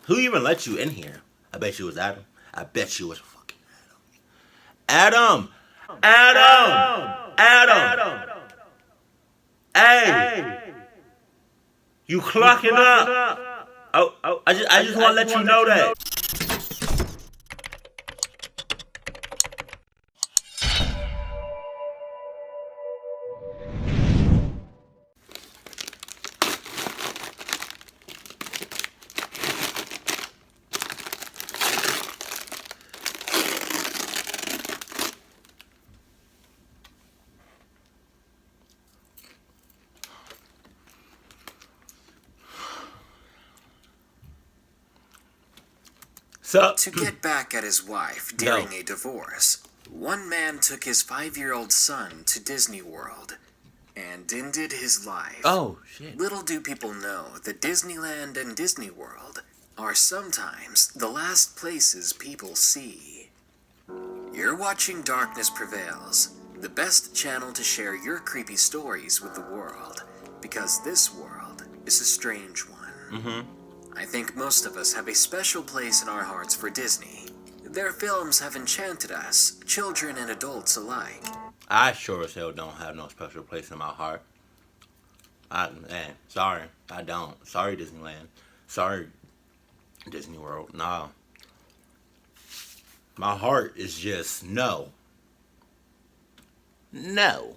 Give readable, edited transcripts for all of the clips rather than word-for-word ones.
Who even let you in here? I bet you it was Adam. I bet you it was fucking Adam. Adam! Adam! Hey! You clocking up? Oh, I just want to let you know that. To get back at his wife during a divorce, one man took his 5-year-old son to Disney World and ended his life. Oh, shit. Little do people know that Disneyland and Disney World are sometimes the last places people see. You're watching Darkness Prevails, the best channel to share your creepy stories with the world, because this world is a strange one. I think most of us have a special place in our hearts for Disney. Their films have enchanted us, children and adults alike. I sure as hell don't have no special place in my heart. Sorry, I don't. Sorry, Disneyland. Sorry, Disney World. No. My heart is just no. No.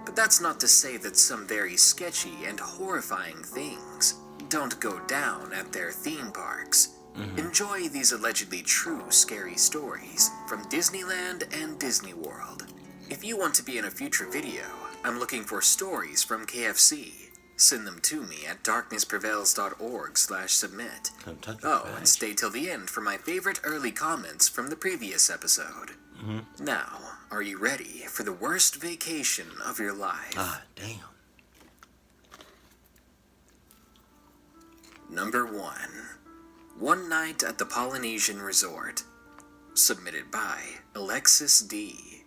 But that's not to say that some very sketchy and horrifying things don't go down at their theme parks. Enjoy these allegedly true scary stories from Disneyland and Disney World. If you want to be in a future video, I'm looking for stories from KFC. Send them to me at darknessprevails.org/submit. Oh, and stay till the end for my favorite early comments from the previous episode. Now, are you ready for the worst vacation of your life? Ah, damn. Number 1. One Night at the Polynesian Resort. Submitted by Alexis D.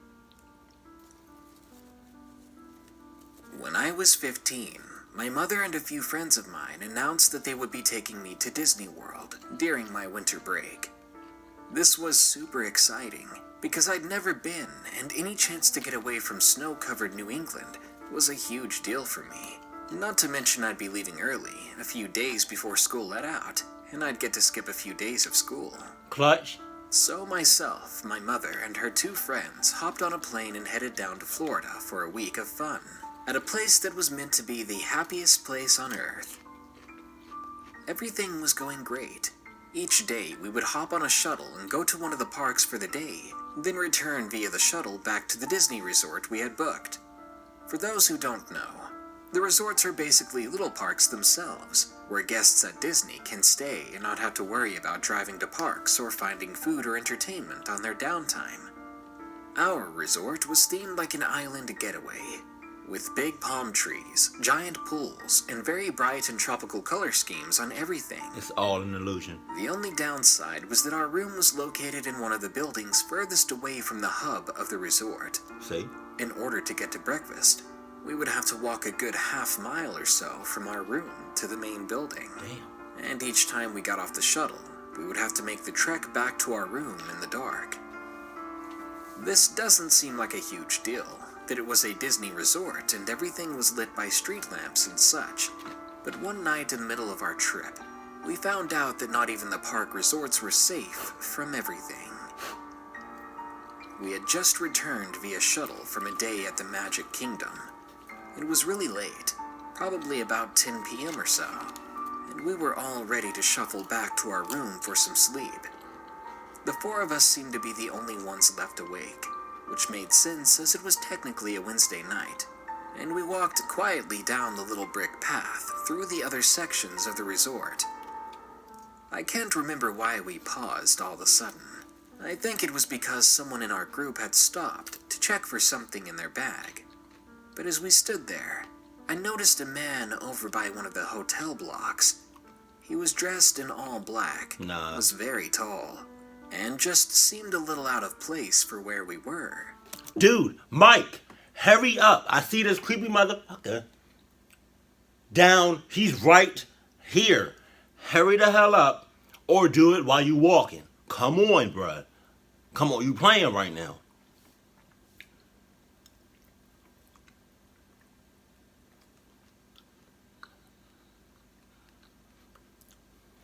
When I was 15, my mother and a few friends of mine announced that they would be taking me to Disney World during my winter break. This was super exciting because I'd never been, and any chance to get away from snow-covered New England was a huge deal for me. Not to mention I'd be leaving early, a few days before school let out, and I'd get to skip a few days of school. Clutch. So myself, my mother, and her 2 friends hopped on a plane and headed down to Florida for a week of fun, at a place that was meant to be the happiest place on earth. Everything was going great. Each day we would hop on a shuttle and go to one of the parks for the day, then return via the shuttle back to the Disney resort we had booked. For those who don't know, the resorts are basically little parks themselves, where guests at Disney can stay and not have to worry about driving to parks or finding food or entertainment on their downtime. Our resort was themed like an island getaway, with big palm trees, giant pools, and very bright and tropical color schemes on everything. It's all an illusion. The only downside was that our room was located in one of the buildings furthest away from the hub of the resort. See? In order to get to breakfast, we would have to walk a good half-mile or so from our room to the main building. Damn. And each time we got off the shuttle, we would have to make the trek back to our room in the dark. This doesn't seem like a huge deal, that it was a Disney resort and everything was lit by street lamps and such. But one night in the middle of our trip, we found out that not even the park resorts were safe from everything. We had just returned via shuttle from a day at the Magic Kingdom. It was really late, probably about 10 p.m. or so, and we were all ready to shuffle back to our room for some sleep. The 4 of us seemed to be the only ones left awake, which made sense as it was technically a Wednesday night, and we walked quietly down the little brick path through the other sections of the resort. I can't remember why we paused all of a sudden. I think it was because someone in our group had stopped to check for something in their bag. But as we stood there, I noticed a man over by one of the hotel blocks. He was dressed in all black, was very tall, and just seemed a little out of place for where we were. Dude, Mike, hurry up. I see this creepy motherfucker down. He's right here. hurry the hell up or do it while you walking. Come on, bruh. Come on, you playing right now.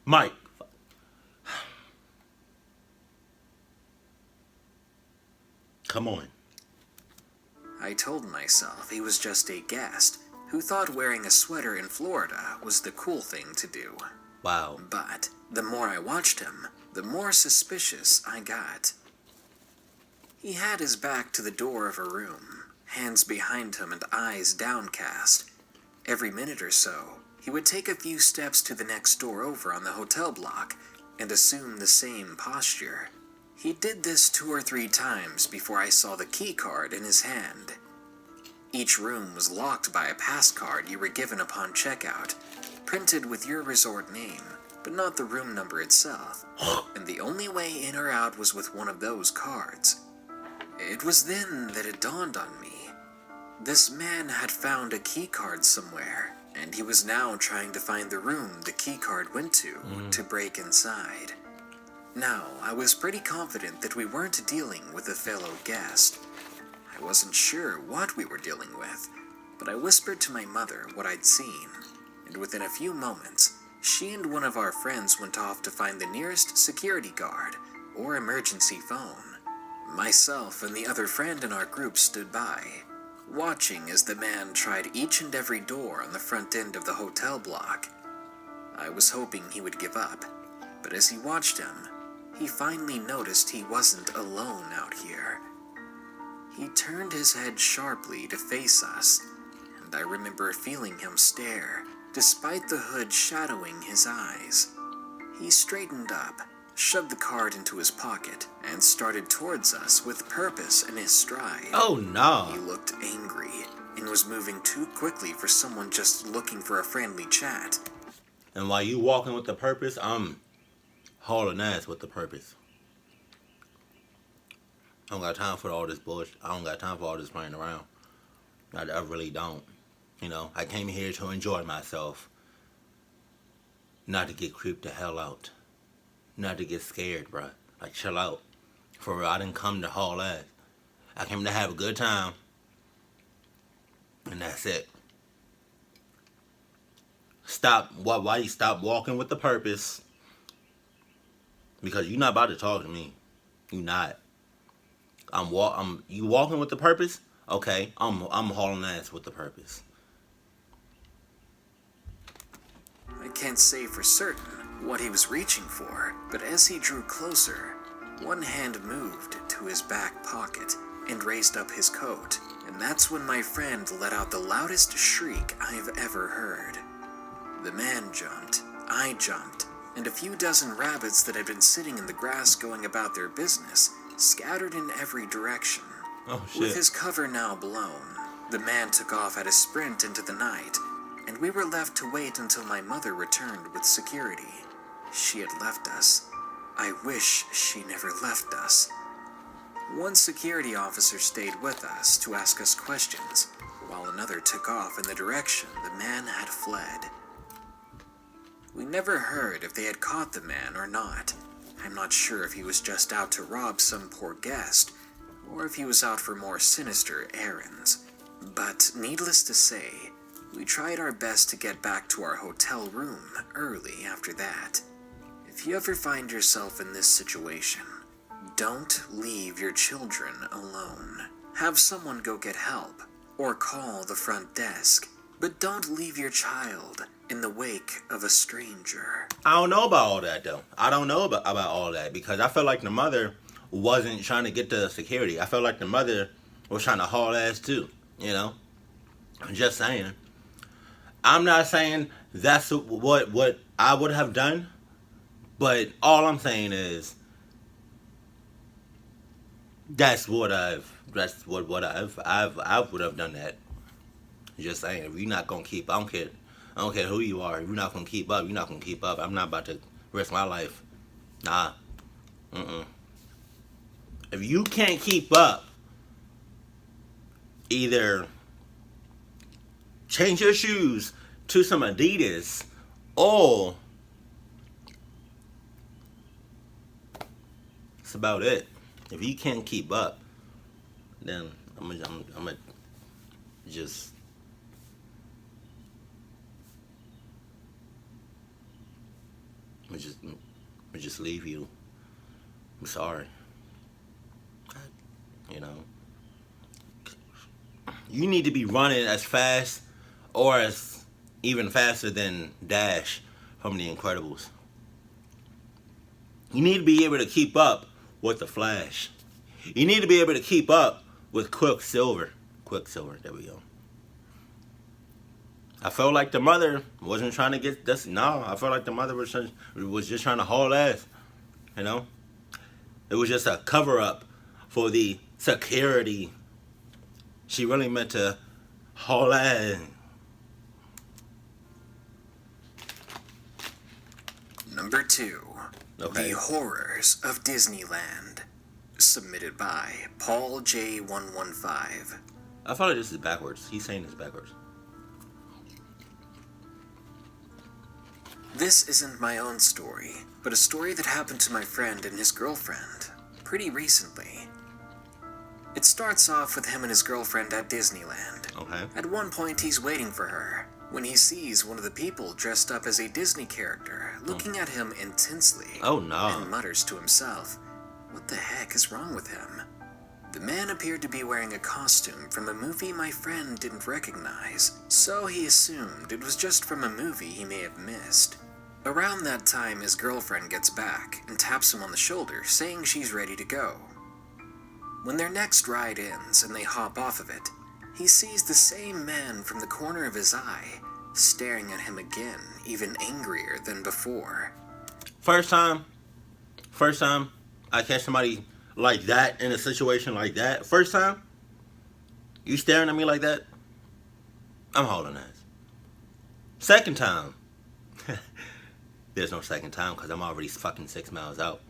Mike. Come on. I told myself he was just a guest who thought wearing a sweater in Florida was the cool thing to do. Wow. But the more I watched him, the more suspicious I got. He had his back to the door of a room, hands behind him and eyes downcast. Every minute or so, he would take a few steps to the next door over on the hotel block and assume the same posture. He did this 2 or 3 times before I saw the key card in his hand. Each room was locked by a pass card you were given upon checkout, printed with your resort name, but not the room number itself, and the only way in or out was with one of those cards. It was then that it dawned on me. This man had found a key card somewhere, and he was now trying to find the room the key card went to break inside. Now, I was pretty confident that we weren't dealing with a fellow guest. I wasn't sure what we were dealing with, but I whispered to my mother what I'd seen, and within a few moments, she and one of our friends went off to find the nearest security guard or emergency phone. Myself and the other friend in our group stood by, watching as the man tried each and every door on the front end of the hotel block. I was hoping he would give up, but as he watched him, he finally noticed he wasn't alone out here. He turned his head sharply to face us, and I remember feeling him stare, despite the hood shadowing his eyes. He straightened up, shoved the card into his pocket, and started towards us with purpose in his stride. Oh no. He looked angry and was moving too quickly for someone just looking for a friendly chat. And while you walking with the purpose, I'm hauling ass with the purpose. I don't got time for all this bullshit. I don't got time for all this playing around. I really don't. You know, I came here to enjoy myself. Not to get creeped the hell out. Not to get scared, bruh. Like, chill out. For real, I didn't come to haul ass. I came to have a good time. And that's it. Stop. Why you stop walking with the purpose? Because you're not about to talk to me. You not. You walking with the purpose? Okay, I'm hauling ass with the purpose. I can't say for certain what he was reaching for, but as he drew closer, one hand moved to his back pocket and raised up his coat, and that's when my friend let out the loudest shriek I've ever heard. The man jumped, I jumped, and a few dozen rabbits that had been sitting in the grass going about their business scattered in every direction. Oh shit. With his cover now blown, the man took off at a sprint into the night, and we were left to wait until my mother returned with security. She had left us. I wish she never left us. One security officer stayed with us to ask us questions, while another took off in the direction the man had fled. We never heard if they had caught the man or not. I'm not sure if he was just out to rob some poor guest, or if he was out for more sinister errands. But needless to say, we tried our best to get back to our hotel room early after that. If you ever find yourself in this situation, don't leave your children alone. Have someone go get help, or call the front desk, but don't leave your child in the wake of a stranger. I don't know about all that though. I don't know about all that because I felt like the mother wasn't trying to get the security. I felt like the mother was trying to haul ass too, you know? I'm just saying. I'm not saying that's what I would have done, but all I'm saying is I would have done that. Just saying, if you're not gonna keep, I don't care who you are. If you're not gonna keep up, you're not gonna keep up. I'm not about to risk my life. Nah. If you can't keep up, either change your shoes to some Adidas, or That's about it. If you can't keep up, then I'm gonna just I'm gonna just leave you. I'm sorry. You know, you need to be running as fast or as even faster than Dash from The Incredibles. You need to be able to keep up with the Flash. You need to be able to keep up with Quicksilver. Quicksilver, there we go. I felt like the mother wasn't trying to get this. No, I felt like the mother was just trying to haul ass. You know, it was just a cover up for the security. She really meant to haul ass. Number 2. Okay. The Horrors of Disneyland. Submitted by Paul J115. I thought this is backwards. He's saying this backwards. This isn't my own story, but a story that happened to my friend and his girlfriend pretty recently. It starts off with him and his girlfriend at Disneyland. Okay. At one point, he's waiting for her when he sees one of the people dressed up as a Disney character looking at him intensely. Oh no. And mutters to himself, "What the heck is wrong with him?" The man appeared to be wearing a costume from a movie my friend didn't recognize, so he assumed it was just from a movie he may have missed. Around that time, his girlfriend gets back and taps him on the shoulder, saying she's ready to go. When their next ride ends and they hop off of it, he sees the same man from the corner of his eye, staring at him again, even angrier than before. First time I catch somebody like that in a situation like that. First time you staring at me like that, I'm hauling ass. Second time, there's no second time because I'm already fucking 6 miles out.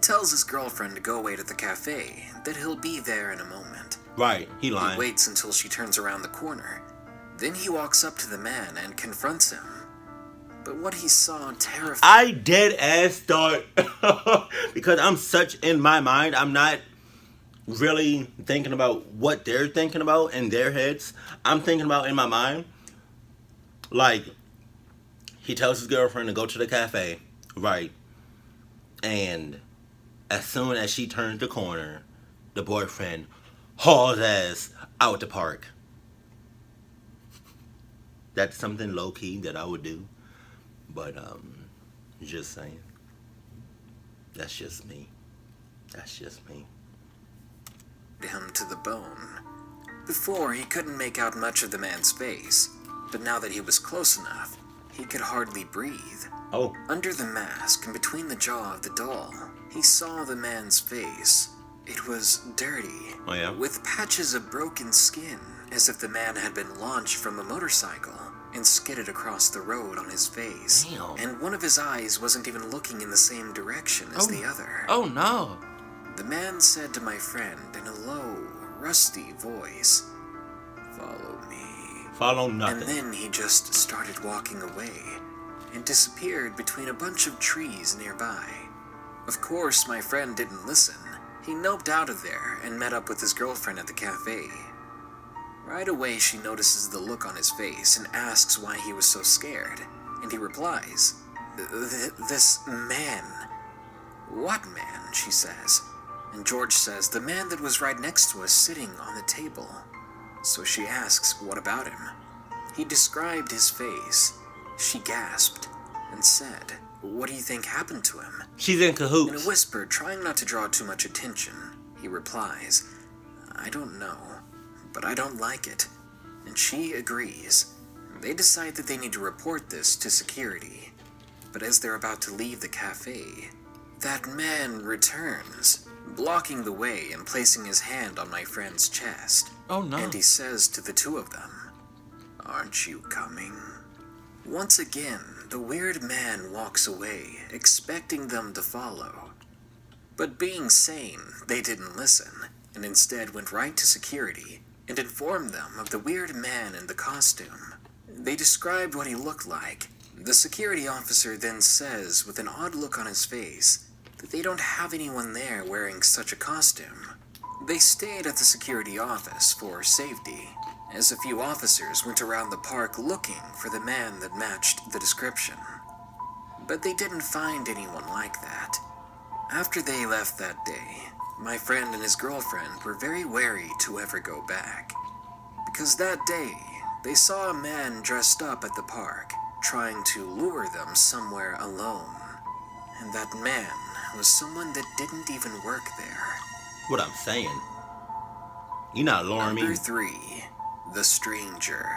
Tells his girlfriend to go wait at the cafe, that he'll be there in a moment. Right, he lying. He waits until she turns around the corner. Then he walks up to the man and confronts him. But what he saw terrified... I dead ass thought, because I'm such in my mind, I'm not really thinking about what they're thinking about in their heads. I'm thinking about in my mind, like, he tells his girlfriend to go to the cafe, right? And as soon as she turns the corner, the boyfriend hauls ass out the park. That's something low-key that I would do. But, just saying. That's just me. That's just me. Him to the bone. Before, he couldn't make out much of the man's face, but now that he was close enough, he could hardly breathe. Oh. Under the mask and between the jaw of the doll, he saw the man's face. It was dirty, Oh, yeah? with patches of broken skin, as if the man had been launched from a motorcycle and skidded across the road on his face. Damn. And one of his eyes wasn't even looking in the same direction as the other. Oh, no. The man said to my friend in a low, rusty voice, "Follow me." Follow nothing. And then he just started walking away and disappeared between a bunch of trees nearby. Of course, my friend didn't listen. He noped out of there and met up with his girlfriend at the cafe. Right away, she notices the look on his face and asks why he was so scared. And he replies, "This man." "What man?" she says. And George says, "The man that was right next to us sitting on the table." So she asks, "What about him?" He described his face. She gasped and said, "What do you think happened to him?" She's in cahoots. In a whisper, trying not to draw too much attention, he replies, "I don't know, but I don't like it." And she agrees. They decide that they need to report this to security. But as they're about to leave the cafe, that man returns, blocking the way and placing his hand on my friend's chest. Oh, no. And he says to the two of them, "Aren't you coming?" Once again, the weird man walks away, expecting them to follow. But being sane, they didn't listen, and instead went right to security and informed them of the weird man in the costume. They described what he looked like. The security officer then says, with an odd look on his face, that they don't have anyone there wearing such a costume. They stayed at the security office for safety, as a few officers went around the park looking for the man that matched the description. But they didn't find anyone like that. After they left that day, my friend and his girlfriend were very wary to ever go back. Because that day, they saw a man dressed up at the park, trying to lure them somewhere alone. And that man was someone that didn't even work there. What I'm saying. You're not luring me. Number 3, The Stranger,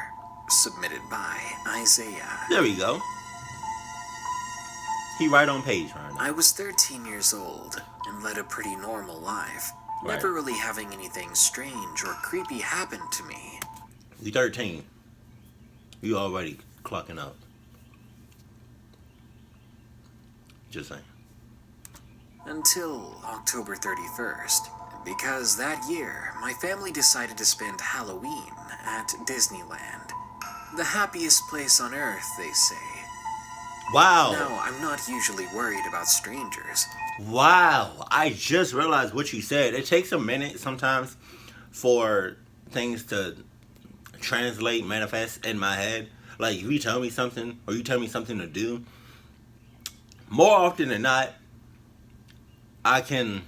submitted by Isaiah. There we go. He right on page right now. I was 13 years old and led a pretty normal life, Right. never really having anything strange or creepy happen to me. You 13. You already clocking up. Just saying. Until October 31st, because that year my family decided to spend Halloween at Disneyland. The happiest place on earth, they say. Wow. Now, I'm not usually worried about strangers. Wow. I just realized what you said. It takes a minute sometimes for things to translate, manifest in my head. Like, if you tell me something, or you tell me something to do, more often than not, I can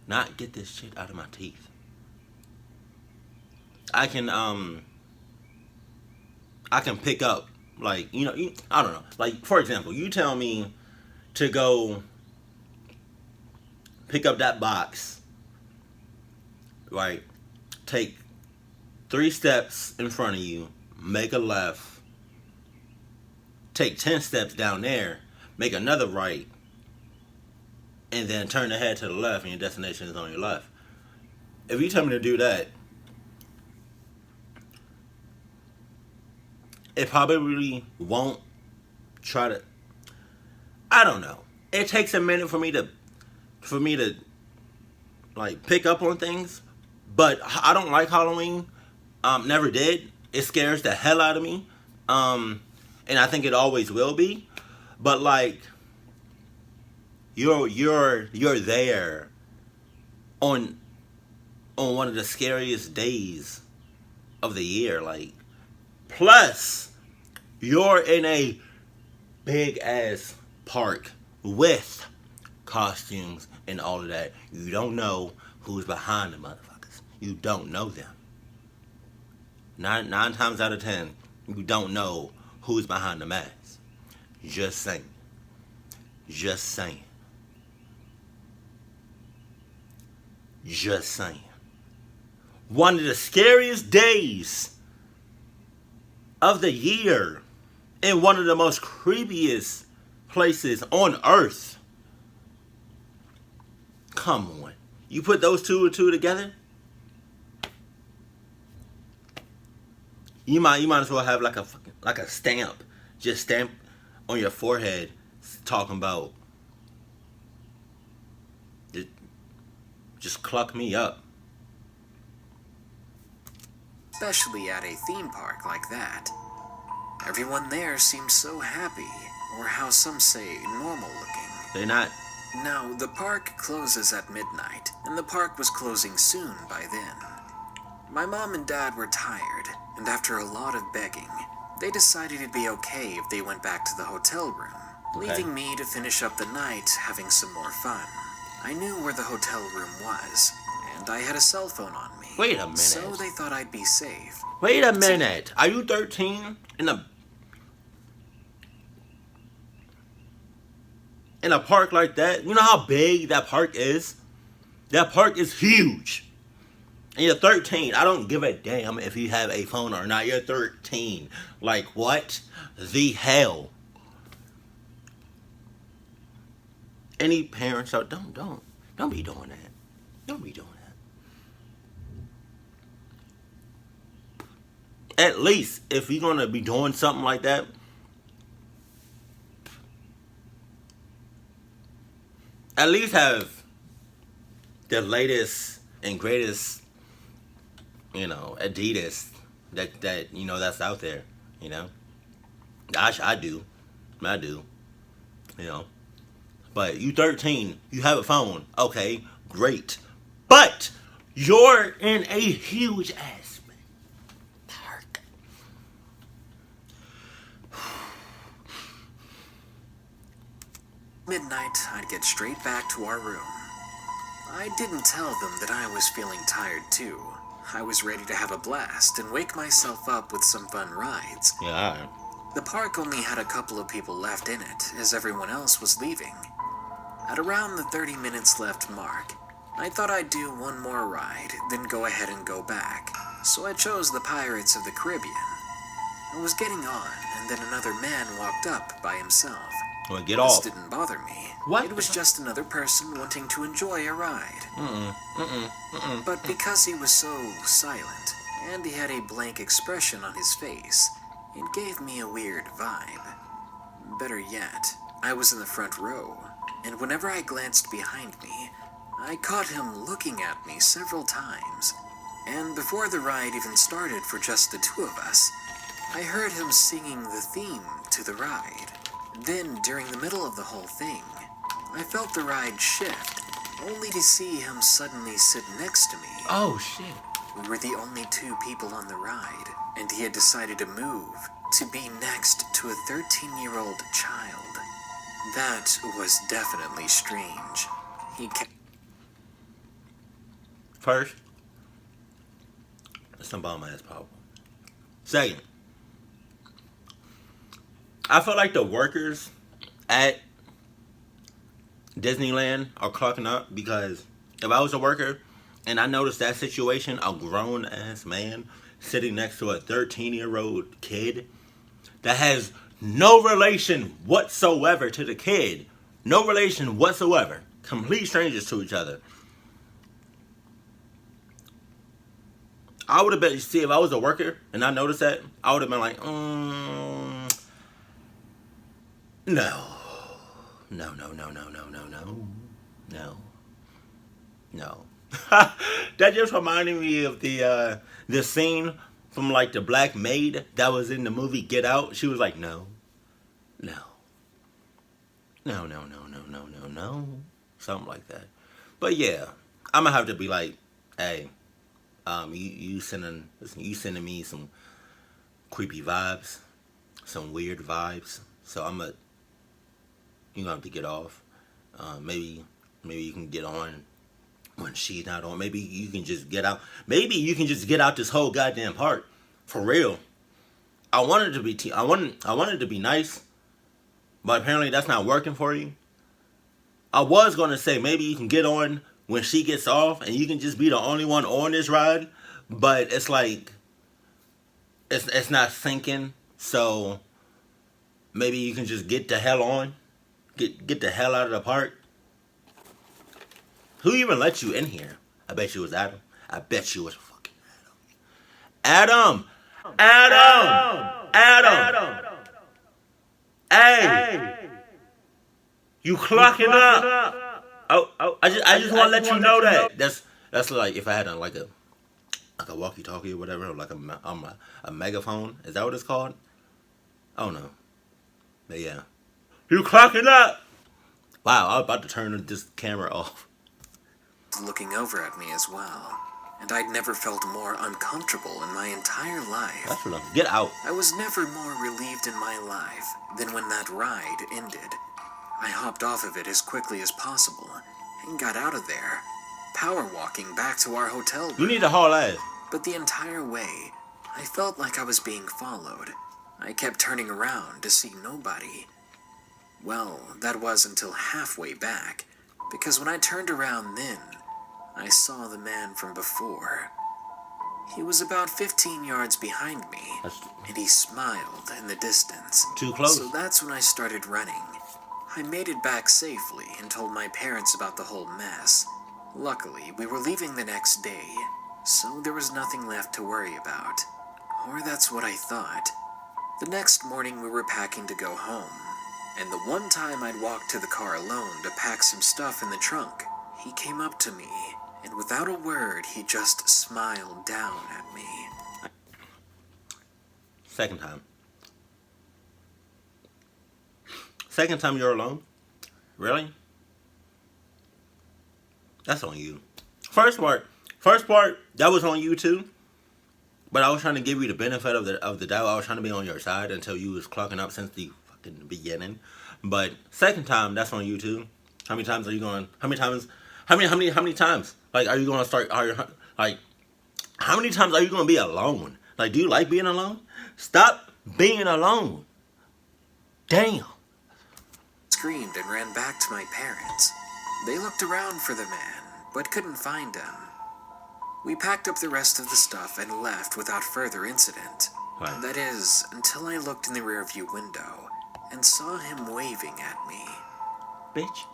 not get this shit out of my teeth. I can pick up, like, I don't know. Like, for example, you tell me to go pick up that box, right? Take 3 steps in front of you, make a left, take 10 steps down there, make another right, and then turn the head to the left, and your destination is on your left. If you tell me to do that, it probably won't try to. I don't know. It takes a minute for me to like pick up on things, but I don't like Halloween. Never did. It scares the hell out of me, and I think it always will be. But like, you're there on one of the scariest days of the year, like, plus you're in a big ass park with costumes and all of that. You don't know who's behind the motherfuckers. You don't know them. Nine times out of 10, you don't know who's behind the mask. Just saying. Just saying. Just saying. One of the scariest days of the year in one of the most creepiest places on earth. Come on. You put those two and two together? You might as well have like a stamp. Just stamp on your forehead talking about it. Just cluck me up. Especially at a theme park like that. Everyone there seemed so happy, or how some say normal looking. They're not. Now, the park closes at midnight, and the park was closing soon by then. My mom and dad were tired, and after a lot of begging, they decided it'd be okay if they went back to the hotel room, leaving me to finish up the night having some more fun. I knew where the hotel room was, and I had a cell phone on me. Wait a minute. So they thought I'd be safe. Wait a minute. Are you 13 in a park like that? You know how big that park is? That park is huge. And you're 13. I don't give a damn if you have a phone or not. You're 13. Like, what the hell? Any parents out, don't be doing that. Don't be doing that. At least, if you're gonna be doing something like that, at least have the latest and greatest, Adidas that that's out there. I do, But you 13, you have a phone. Okay, great. But you're in a huge ass park. Midnight, I'd get straight back to our room. I didn't tell them that I was feeling tired too. I was ready to have a blast and wake myself up with some fun rides. Yeah, alright. The park only had a couple of people left in it, as everyone else was leaving. At around the 30 minutes left mark, I thought I'd do one more ride, then go ahead and go back, so I chose the Pirates of the Caribbean. I was getting on, and then another man walked up by himself. Well, get This off. didn't bother me. What? It was just another person wanting to enjoy a ride. But because he was so silent, and he had a blank expression on his face, it gave me a weird vibe. Better yet, I was in the front row, and whenever I glanced behind me, I caught him looking at me several times. And before the ride even started for just the two of us, I heard him singing the theme to the ride. Then, during the middle of the whole thing, I felt the ride shift, only to see him suddenly sit next to me. Oh, shit. We were the only two people on the ride, and he had decided to move to be next to a 13-year-old child. That was definitely strange. He kept... First, that's some bomb ass problem. Second, I feel like the workers at Disneyland are clocking up, because if I was a worker and I noticed that situation, a grown ass man sitting next to a 13-year-old kid that has no relation whatsoever to the kid, no relation whatsoever, complete strangers to each other, I would have been, see, if I was a worker and I noticed that, I would have been like, no. No. That just reminded me of the scene from like the black maid that was in the movie Get Out. She was like, no. Something like that. But yeah, I'm gonna have to be like, hey, you sending me some creepy vibes, some weird vibes. So you're gonna have to get off. Maybe you can get on when she's not on. Maybe you can just get out. Maybe you can just get out this whole goddamn park. For real. I wanted to be I wanted to be nice, but apparently that's not working for you. I was gonna say maybe you can get on when she gets off and you can just be the only one on this ride, but it's like it's not sinking. So maybe you can just get the hell on. Get the hell out of the park. Who even let you in here? I bet you was Adam. I bet you was fucking Adam. Adam. Hey. You clocking up. Oh, I just want to let you know that. That's like if I had like a walkie-talkie or whatever, or like a megaphone. Is that what it's called? Oh no. But yeah. You clocking up. Wow, I was about to turn this camera off. Looking over at me as well, and I'd never felt more uncomfortable in my entire life. That's enough. Get out. I was never more relieved in my life than when that ride ended. I hopped off of it as quickly as possible and got out of there, power walking back to our hotel room. You need to haul ass. But the entire way, I felt like I was being followed. I kept turning around to see nobody. Well, that was until halfway back, because when I turned around then, I saw the man from before. He was about 15 yards behind me, and he smiled in the distance. Too close. So that's when I started running. I made it back safely and told my parents about the whole mess. Luckily, we were leaving the next day, so there was nothing left to worry about. Or that's what I thought. The next morning we were packing to go home, and the one time I'd walked to the car alone to pack some stuff in the trunk, he came up to me, and without a word, he just smiled down at me. Second time. Second time you're alone? Really? That's on you. First part, that was on you too. But I was trying to give you the benefit of the doubt. I was trying to be on your side until you was clucking up since the fucking beginning. But second time, that's on you too. How many times are you going? How many times? How many times? Like, are you going to start? Like, how many times are you going to be alone? Like, do you like being alone? Stop being alone. Damn. Screamed and ran back to my parents. They looked around for the man, but couldn't find him. We packed up the rest of the stuff and left without further incident. Right. That is, until I looked in the rearview window and saw him waving at me. Bitch.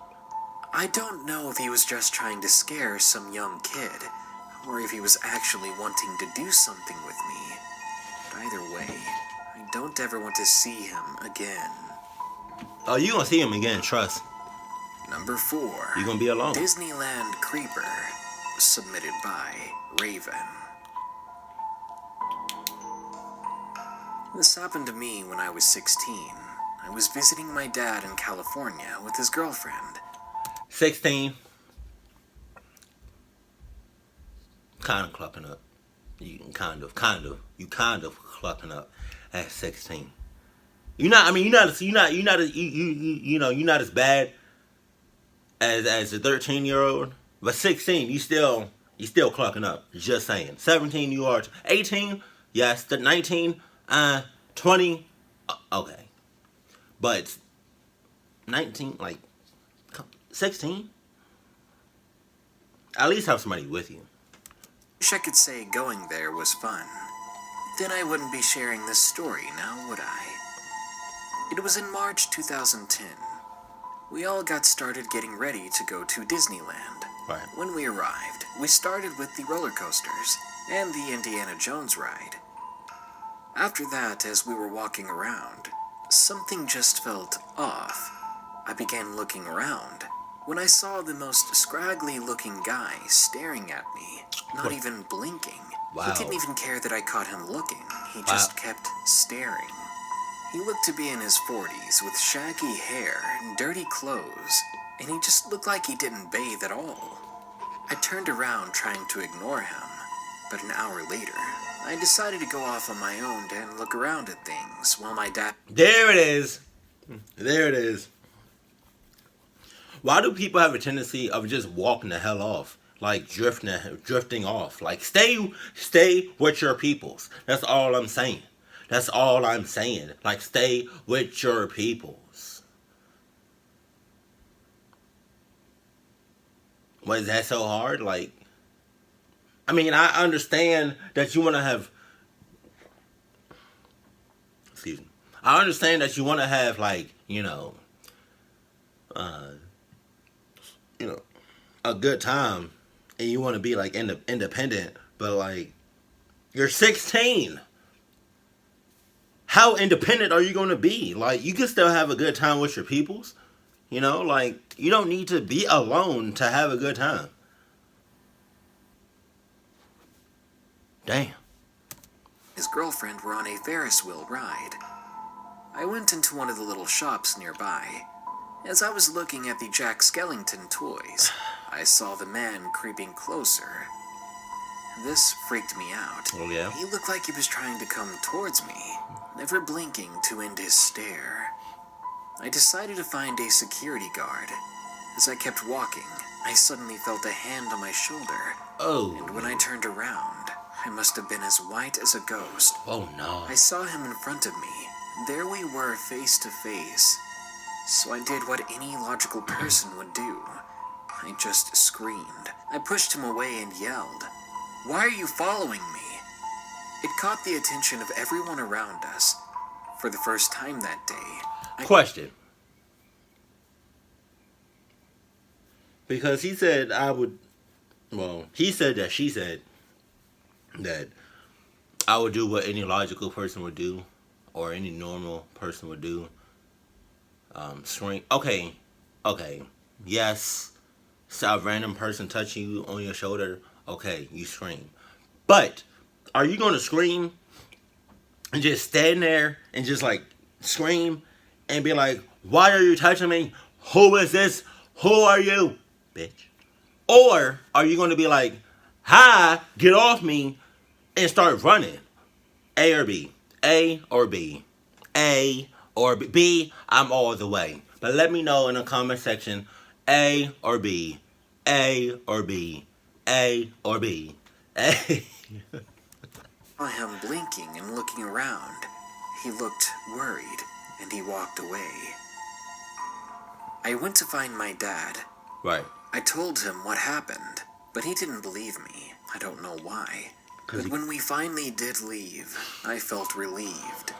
I don't know if he was just trying to scare some young kid, or if he was actually wanting to do something with me. But either way, I don't ever want to see him again. Oh, you gonna see him again, trust. Number 4. You gonna be alone. Disneyland Creeper. Submitted by Raven. This happened to me when I was 16. I was visiting my dad in California with his girlfriend. 16. Kind of clucking up. You kind of clucking up at 16. You're not as bad as a 13-year-old, but 16, you still clucking up. Just saying. 17, you are. 18, yes. The 19, 20, okay. But 19, like 16, at least have somebody with you. Wish I could say going there was fun. Then I wouldn't be sharing this story now, would I? It was in March 2010. We all got started getting ready to go to Disneyland. Right. When we arrived, we started with the roller coasters and the Indiana Jones ride. After that, as we were walking around, something just felt off. I began looking around when I saw the most scraggly-looking guy staring at me, not even blinking. Wow. He didn't even care that I caught him looking. He just kept staring. He looked to be in his 40s with shaggy hair and dirty clothes, and he just looked like he didn't bathe at all. I turned around trying to ignore him, but an hour later, I decided to go off on my own and look around at things while my dad... There it is. There it is. Why do people have a tendency of just walking the hell off? Like drifting off. Like stay with your peoples. That's all I'm saying. That's all I'm saying. Like stay with your peoples. What, is that so hard? Like, I mean, I understand that you want to have, excuse me. I understand that you want to have, like, a good time, and you want to be like independent, but like, you're 16. How independent are you going to be? Like, you can still have a good time with your peoples. Like, you don't need to be alone to have a good time. Damn. His girlfriend were on a Ferris wheel ride. I went into one of the little shops nearby. As I was looking at the Jack Skellington toys, I saw the man creeping closer. This freaked me out. Oh, yeah? He looked like he was trying to come towards me, never blinking to end his stare. I decided to find a security guard. As I kept walking, I suddenly felt a hand on my shoulder. Oh. And when I turned around, I must have been as white as a ghost. Oh, no. I saw him in front of me. There we were, face to face. So I did what any logical person would do. I just screamed. I pushed him away and yelled, "Why are you following me?" It caught the attention of everyone around us. For the first time that day, Question. Because he said he said that she said that I would do what any logical person would do, or any normal person would do. Scream. Okay. Yes. So a random person touching you on your shoulder. Okay, you scream. But are you gonna scream and just stand there and just like scream and be like, "Why are you touching me? Who is this? Who are you, bitch?" Or are you going to be like, hi, get off me, and start running? A or B? A or B? A or B? B, I'm all the way. But let me know in the comment section, A or B? A or B? A or B? A. I saw him blinking and looking around. He looked worried, and he walked away. I went to find my dad. Right. I told him what happened, but he didn't believe me. I don't know why. But when we finally did leave, I felt relieved.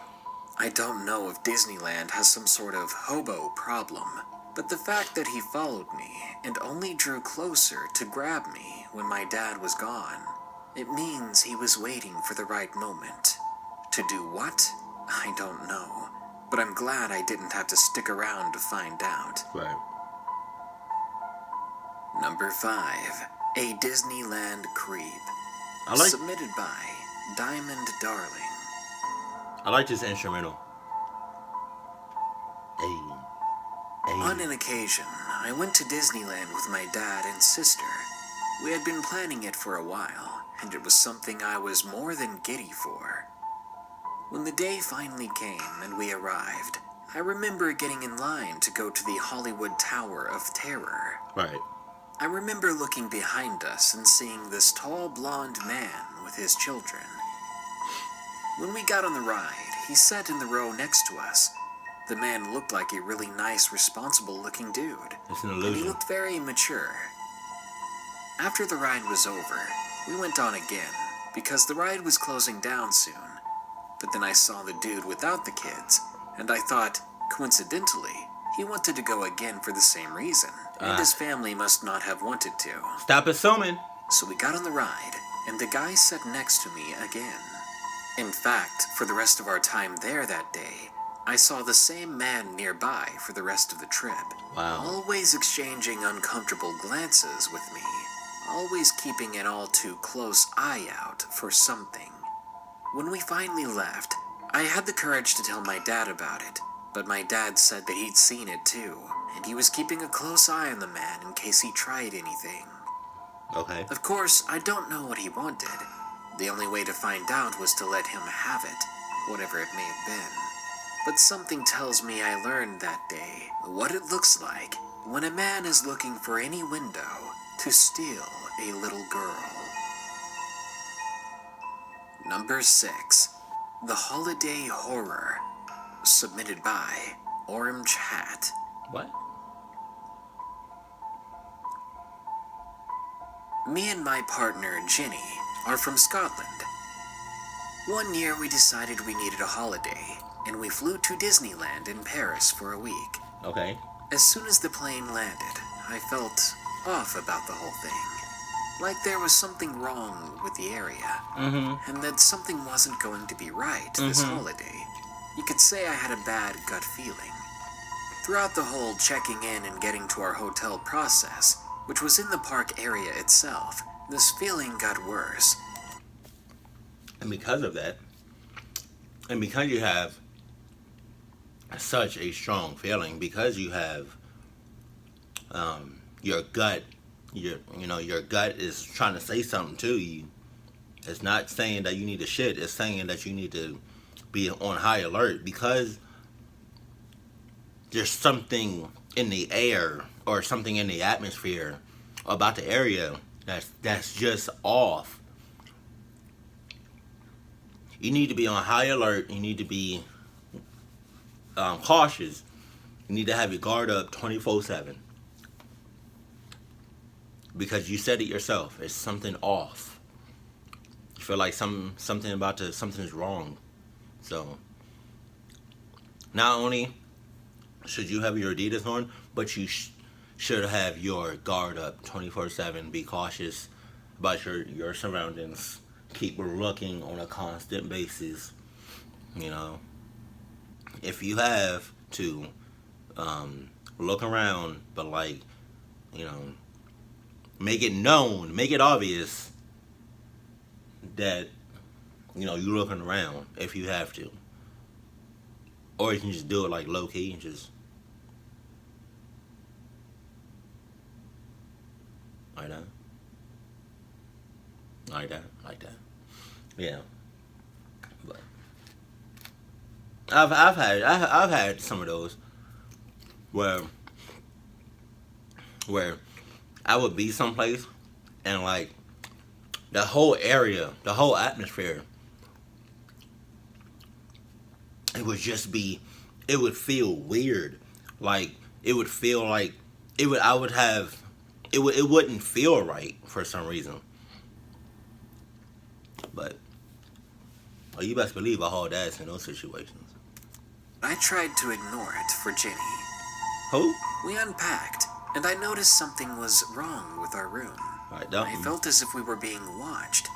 I don't know if Disneyland has some sort of hobo problem, but the fact that he followed me and only drew closer to grab me when my dad was gone, it means he was waiting for the right moment. To do what? I don't know, but I'm glad I didn't have to stick around to find out. Right. Number 5. A Disneyland Creep. Submitted by Diamond Darling. I like this instrumental. On an occasion, I went to Disneyland with my dad and sister. We had been planning it for a while, and it was something I was more than giddy for. When the day finally came and we arrived, I remember getting in line to go to the Hollywood Tower of Terror. Right. I remember looking behind us and seeing this tall blonde man with his children. When we got on the ride, he sat in the row next to us. The man looked like a really nice, responsible-looking dude. It's an And illusion. he looked very mature. After the ride was over, we went on again, because the ride was closing down soon. But then I saw the dude without the kids, and I thought, coincidentally, he wanted to go again for the same reason, and his family must not have wanted to. Stop assuming. So we got on the ride, and the guy sat next to me again. In fact, for the rest of our time there that day, I saw the same man nearby for the rest of the trip. Wow. Always exchanging uncomfortable glances with me. Always keeping an all too close eye out for something. When we finally left, I had the courage to tell my dad about it, but my dad said that he'd seen it too, and he was keeping a close eye on the man in case he tried anything. Okay. Of course, I don't know what he wanted. The only way to find out was to let him have it, whatever it may have been. But something tells me I learned that day what it looks like when a man is looking for any window to steal a little girl. Number 6. The Holiday Horror. Submitted by Orange Hat. What? Me and my partner, Ginny, are from Scotland. One year we decided we needed a holiday, and we flew to Disneyland in Paris for a week. Okay. As soon as the plane landed, I felt off about the whole thing. Like there was something wrong with the area, and that something wasn't going to be right this holiday. You could say I had a bad gut feeling. Throughout the whole checking in and getting to our hotel process, which was in the park area itself, this feeling got worse. And because of that, and because you have such a strong feeling, because you have your gut, your gut is trying to say something to you. It's not saying that you need to shit. It's saying that you need to be on high alert because there's something in the air or something in the atmosphere about the area that's just off. You need to be on high alert. You need to be cautious. You need to have your guard up 24/7. Because you said it yourself. It's something off. You feel like something's wrong. So, not only should you have your Adidas on, but you should have your guard up 24/7. Be cautious about your surroundings. Keep looking on a constant basis. If you have to look around, but make it known, make it obvious that you're looking around if you have to, or you can just do it like low key and just Like that. Like that. Like that. Yeah. But I've had some of those where I would be someplace and like the whole area, the whole atmosphere, it would just be, it would feel weird. Like it would feel like it would. I would have. It wouldn't feel right for some reason. But you best believe I hauled ass in those situations. I tried to ignore it for Ginny. Who? We unpacked, and I noticed something was wrong with our room. I felt as if we were being watched.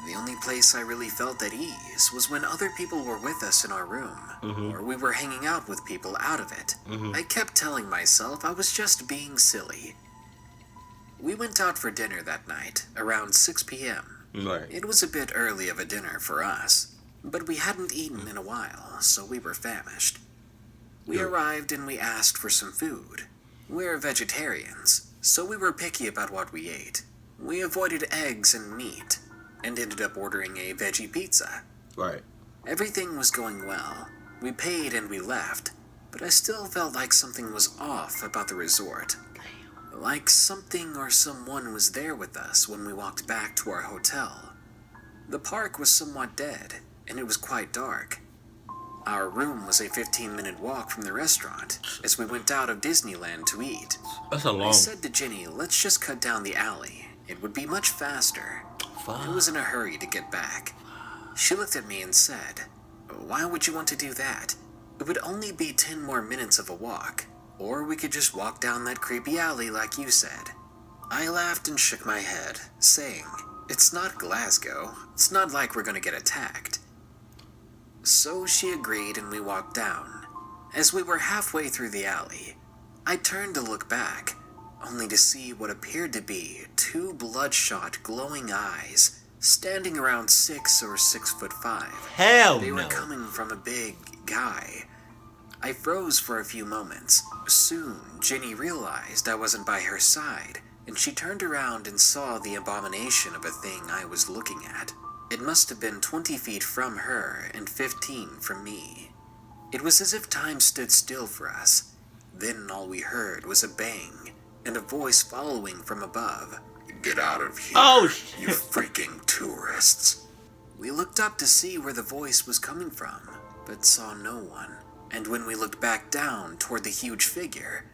The only place I really felt at ease was when other people were with us in our room, or we were hanging out with people out of it. I kept telling myself I was just being silly. We went out for dinner that night, around 6 p.m. Right. It was a bit early of a dinner for us, but we hadn't eaten in a while, so we were famished. We arrived and we asked for some food. We're vegetarians, so we were picky about what we ate. We avoided eggs and meat, and ended up ordering a veggie pizza. Right. Everything was going well. We paid and we left, but I still felt like something was off about the resort. Like something or someone was there with us when we walked back to our hotel. The park was somewhat dead, and it was quite dark. Our room was a 15-minute walk from the restaurant, as we went out of Disneyland to eat. That's a long... I said to Ginny, let's just cut down the alley. It would be much faster. I was in a hurry to get back. She looked at me and said, why would you want to do that? It would only be 10 more minutes of a walk. Or we could just walk down that creepy alley like you said. I laughed and shook my head, saying, it's not Glasgow. It's not like we're gonna get attacked. So she agreed and we walked down. As we were halfway through the alley, I turned to look back, only to see what appeared to be 2 bloodshot, glowing eyes, standing around 6 or 6'5". Hell They no. were coming from a big guy. I froze for a few moments. Soon, Ginny realized I wasn't by her side, and she turned around and saw the abomination of a thing I was looking at. It must have been 20 feet from her and 15 from me. It was as if time stood still for us. Then all we heard was a bang, and a voice following from above. Get out of here, you freaking tourists. We looked up to see where the voice was coming from, but saw no one. And when we looked back down toward the huge figure,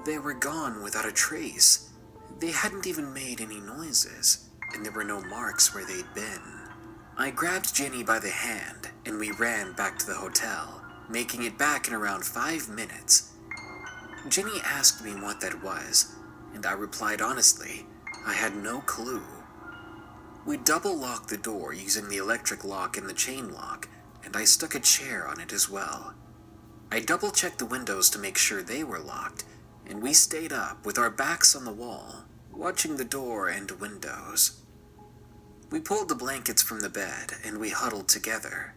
they were gone without a trace. They hadn't even made any noises, and there were no marks where they'd been. I grabbed Ginny by the hand, and we ran back to the hotel, making it back in around 5 minutes. Ginny asked me what that was, and I replied honestly, I had no clue. We double-locked the door using the electric lock and the chain lock, and I stuck a chair on it as well. I double-checked the windows to make sure they were locked, and we stayed up with our backs on the wall, watching the door and windows. We pulled the blankets from the bed, and we huddled together.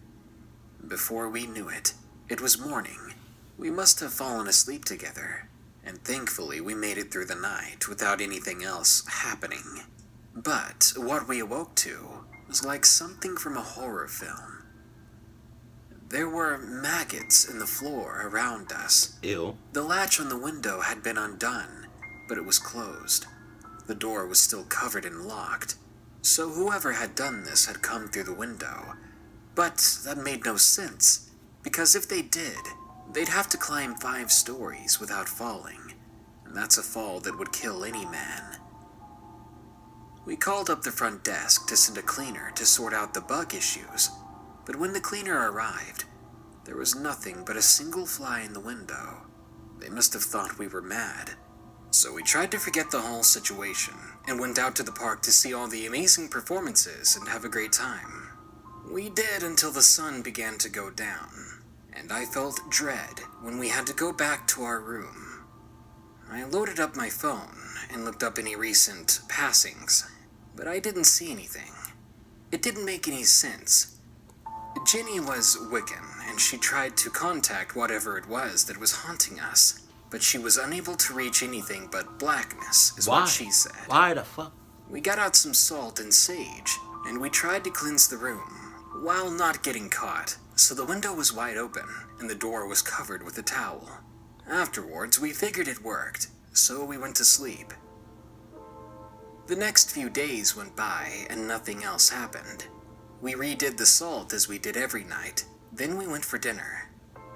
Before we knew it, it was morning. We must have fallen asleep together, and thankfully we made it through the night without anything else happening. But what we awoke to was like something from a horror film. There were maggots in the floor around us. Ew. The latch on the window had been undone, but it was closed. The door was still covered and locked, so whoever had done this had come through the window. But that made no sense, because if they did, they'd have to climb 5 stories without falling, and that's a fall that would kill any man. We called up the front desk to send a cleaner to sort out the bug issues, but when the cleaner arrived, there was nothing but a single fly in the window. They must have thought we were mad. So we tried to forget the whole situation, and went out to the park to see all the amazing performances and have a great time. We did until the sun began to go down, and I felt dread when we had to go back to our room. I loaded up my phone and looked up any recent passings, but I didn't see anything. It didn't make any sense. Ginny was Wiccan, and she tried to contact whatever it was that was haunting us, but she was unable to reach anything but blackness, is Why? what she said. Why the fuck? We got out some salt and sage, and we tried to cleanse the room, while not getting caught, so the window was wide open, and the door was covered with a towel. Afterwards, we figured it worked, so we went to sleep. The next few days went by, and nothing else happened. We redid the salt as we did every night, then we went for dinner.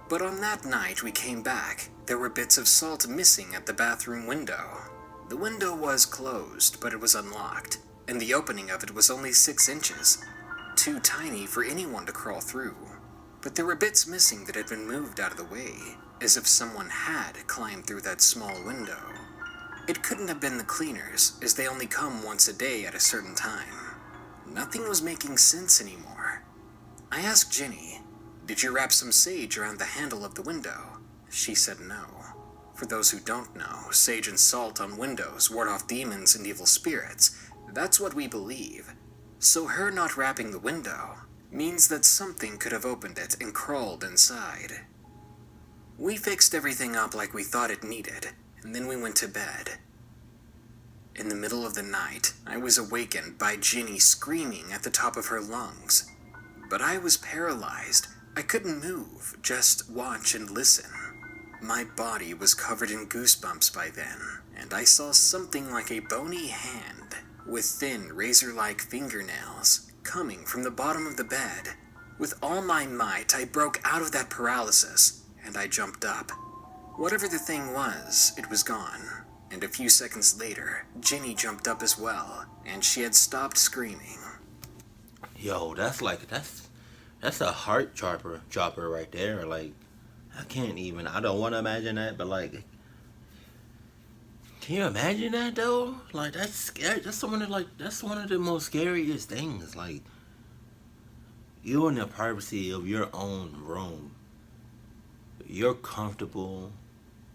But on that night we came back, there were bits of salt missing at the bathroom window. The window was closed, but it was unlocked, and the opening of it was only 6 inches. Too tiny for anyone to crawl through. But there were bits missing that had been moved out of the way, as if someone had climbed through that small window. It couldn't have been the cleaners, as they only come once a day at a certain time. Nothing was making sense anymore. I asked Ginny, "Did you wrap some sage around the handle of the window?" She said no. For those who don't know, sage and salt on windows ward off demons and evil spirits. That's what we believe. So her not wrapping the window means that something could have opened it and crawled inside. We fixed everything up like we thought it needed, and then we went to bed. In the middle of the night, I was awakened by Ginny screaming at the top of her lungs. But I was paralyzed. I couldn't move, just watch and listen. My body was covered in goosebumps by then, and I saw something like a bony hand with thin, razor-like fingernails coming from the bottom of the bed. With all my might, I broke out of that paralysis, and I jumped up. Whatever the thing was, it was gone, and a few seconds later, Ginny jumped up as well, and she had stopped screaming. Yo, that's a heart dropper right there. Like, I can't even. I don't want to imagine that, but like, can you imagine that though? Like, that's scary. That's one of the most scariest things. Like, you in the privacy of your own room. You're comfortable.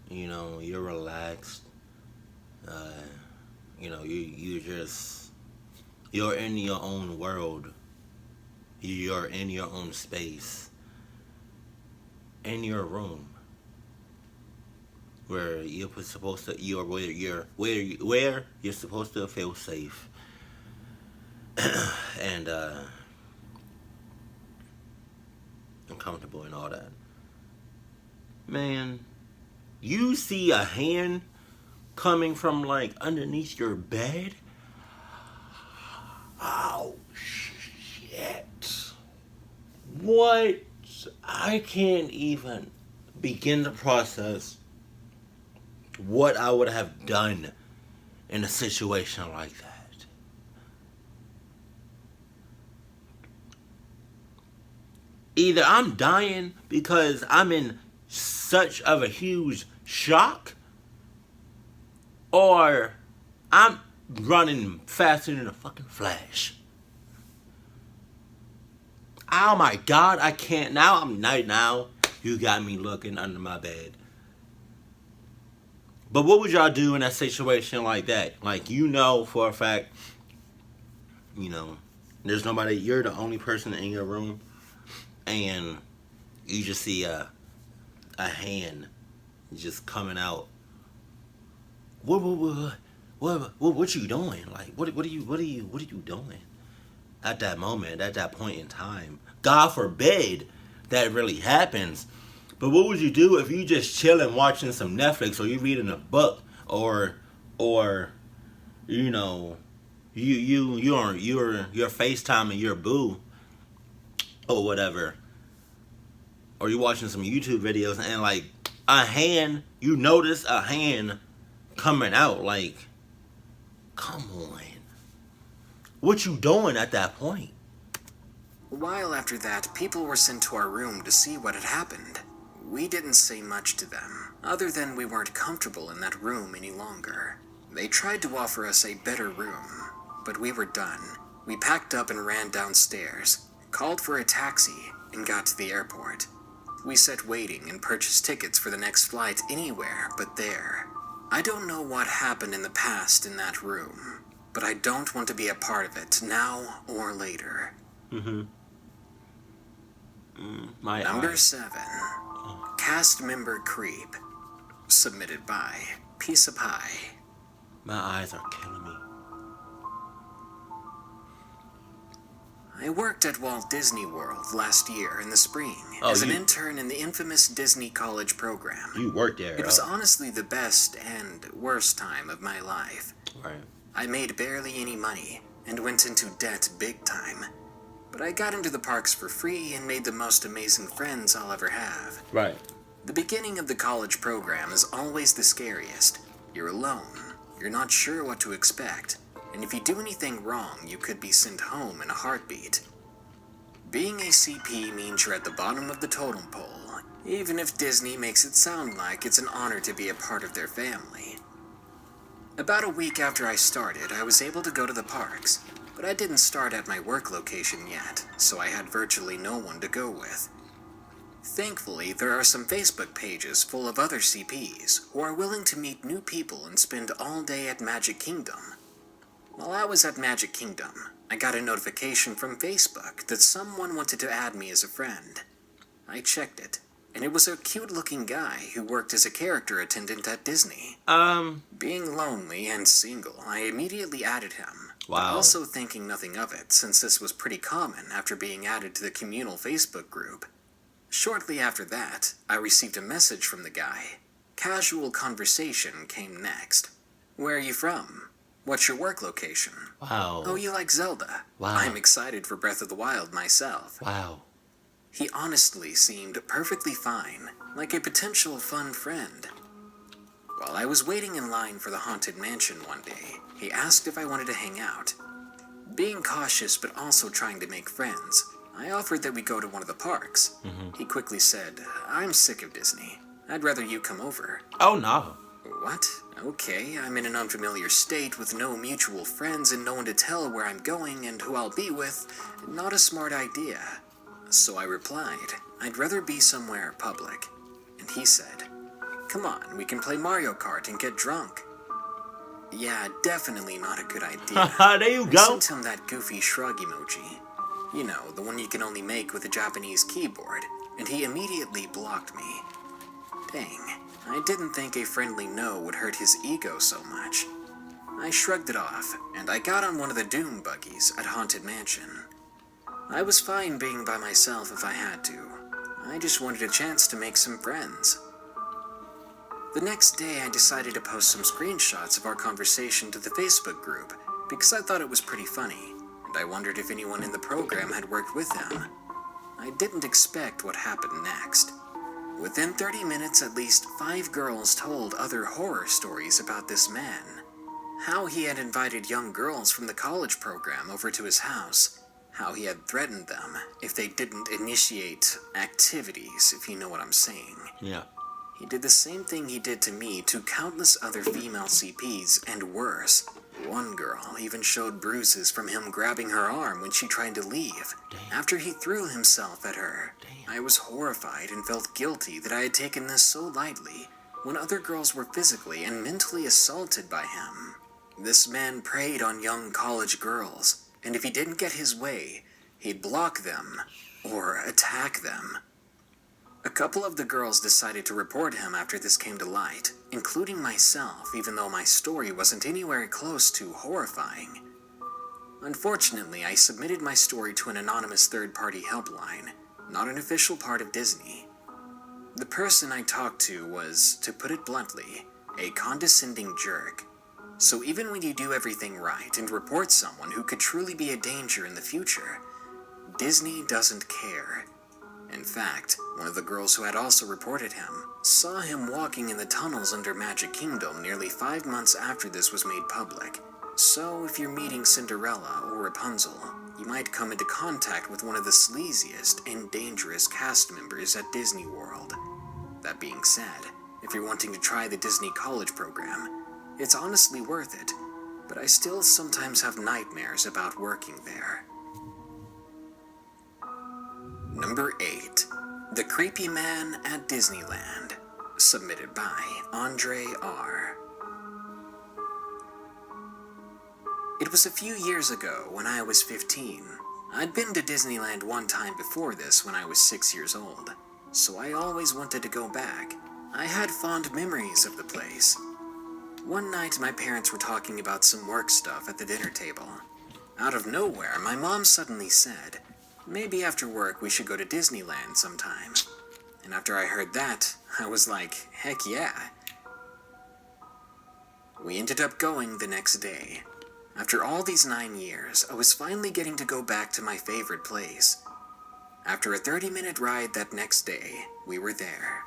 You know, you're relaxed. You know, you're in your own world. You're in your own space. In your room. Where you're supposed to where you're supposed to feel safe. And comfortable and all that. Man, you see a hand coming from like underneath your bed? Oh shit. What? I can't even begin to process what I would have done in a situation like that. Either I'm dying because I'm in such of a huge shock, or I'm running faster than a fucking flash. Oh my God, I can't. Now you got me looking under my bed. But what would y'all do in that situation like that? Like, you know for a fact, you know, there's nobody, you're the only person in your room, and you just see a hand just coming out. What you doing? Like, what are you doing at that moment, at that point in time? God forbid that really happens. But what would you do if you just chilling watching some Netflix, or you reading a book, or you know, you're FaceTiming your boo or whatever, or you watching some YouTube videos, and like you notice a hand coming out? Like, come on, what you doing at that point? A while after that, people were sent to our room to see what had happened. We didn't say much to them, other than we weren't comfortable in that room any longer. They tried to offer us a better room, but we were done. We packed up and ran downstairs, called for a taxi, and got to the airport. We sat waiting and purchased tickets for the next flight anywhere but there. I don't know what happened in the past in that room, but I don't want to be a part of it now or later. My Number eye. 7. Cast member creep. Submitted by Piece of Pie. My eyes are killing me. I worked at Walt Disney World last year in the spring Oh, as an intern in the infamous Disney College program. You worked there. It was honestly the best and worst time of my life. Right. I made barely any money and went into debt big time. But I got into the parks for free and made the most amazing friends I'll ever have. Right. The beginning of the college program is always the scariest. You're alone. You're not sure what to expect. And if you do anything wrong, you could be sent home in a heartbeat. Being a CP means you're at the bottom of the totem pole, even if Disney makes it sound like it's an honor to be a part of their family. About a week after I started, I was able to go to the parks, but I didn't start at my work location yet, so I had virtually no one to go with. Thankfully, there are some Facebook pages full of other CPs who are willing to meet new people and spend all day at Magic Kingdom. While I was at Magic Kingdom, I got a notification from Facebook that someone wanted to add me as a friend. I checked it, and it was a cute-looking guy who worked as a character attendant at Disney. Being lonely and single, I immediately added him. Wow. But also thinking nothing of it, since this was pretty common after being added to the communal Facebook group. Shortly after that, I received a message from the guy. Casual conversation came next. Where are you from? What's your work location? Wow. Oh, you like Zelda? Wow. I'm excited for Breath of the Wild myself. Wow. He honestly seemed perfectly fine, like a potential fun friend. While I was waiting in line for the Haunted Mansion one day, he asked if I wanted to hang out. Being cautious but also trying to make friends, I offered that we go to one of the parks. He quickly said, I'm sick of Disney. I'd rather you come over. Oh, no. What? Okay, I'm in an unfamiliar state with no mutual friends and no one to tell where I'm going and who I'll be with. Not a smart idea. So I replied, I'd rather be somewhere public. And he said, come on, we can play Mario Kart and get drunk. Yeah, definitely not a good idea. There you go. I sent him that goofy shrug emoji. You know, the one you can only make with a Japanese keyboard, and he immediately blocked me. Dang, I didn't think a friendly no would hurt his ego so much. I shrugged it off, and I got on one of the dune buggies at Haunted Mansion. I was fine being by myself if I had to. I just wanted a chance to make some friends. The next day, I decided to post some screenshots of our conversation to the Facebook group because I thought it was pretty funny, and I wondered if anyone in the program had worked with him. I didn't expect what happened next. Within 30 minutes, at least 5 girls told other horror stories about this man. How he had invited young girls from the college program over to his house. How he had threatened them if they didn't initiate activities, if you know what I'm saying. Yeah. He did the same thing he did to me to countless other female CPs, and worse. One girl even showed bruises from him grabbing her arm when she tried to leave. Damn. After he threw himself at her. Damn. I was horrified and felt guilty that I had taken this so lightly when other girls were physically and mentally assaulted by him. This man preyed on young college girls, and if he didn't get his way, he'd block them or attack them. A couple of the girls decided to report him after this came to light, including myself, even though my story wasn't anywhere close to horrifying. Unfortunately, I submitted my story to an anonymous third-party helpline, not an official part of Disney. The person I talked to was, to put it bluntly, a condescending jerk. So even when you do everything right and report someone who could truly be a danger in the future, Disney doesn't care. In fact, one of the girls who had also reported him saw him walking in the tunnels under Magic Kingdom nearly 5 months after this was made public. So if you're meeting Cinderella or Rapunzel, you might come into contact with one of the sleaziest and dangerous cast members at Disney World. That being said, if you're wanting to try the Disney College program, it's honestly worth it, but I still sometimes have nightmares about working there. Number 8. The Creepy Man at Disneyland. Submitted by Andre R. It was a few years ago when I was 15. I'd been to Disneyland one time before this when I was 6 years old, so I always wanted to go back. I had fond memories of the place. One night, my parents were talking about some work stuff at the dinner table. Out of nowhere, my mom suddenly said, "Maybe after work we should go to Disneyland sometime." And after I heard that, I was like, heck yeah. We ended up going the next day. After all these 9 years, I was finally getting to go back to my favorite place. After a 30-minute ride that next day, we were there.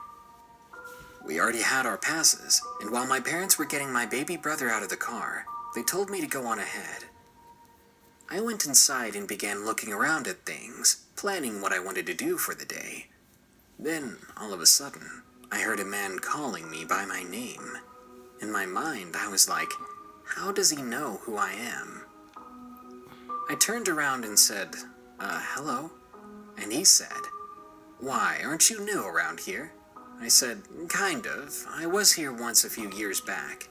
We already had our passes, and while my parents were getting my baby brother out of the car, they told me to go on ahead. I went inside and began looking around at things, planning what I wanted to do for the day. Then, all of a sudden, I heard a man calling me by my name. In my mind, I was like, how does he know who I am? I turned around and said, hello? And he said, "Why, aren't you new around here?" I said, "Kind of. I was here once a few years back."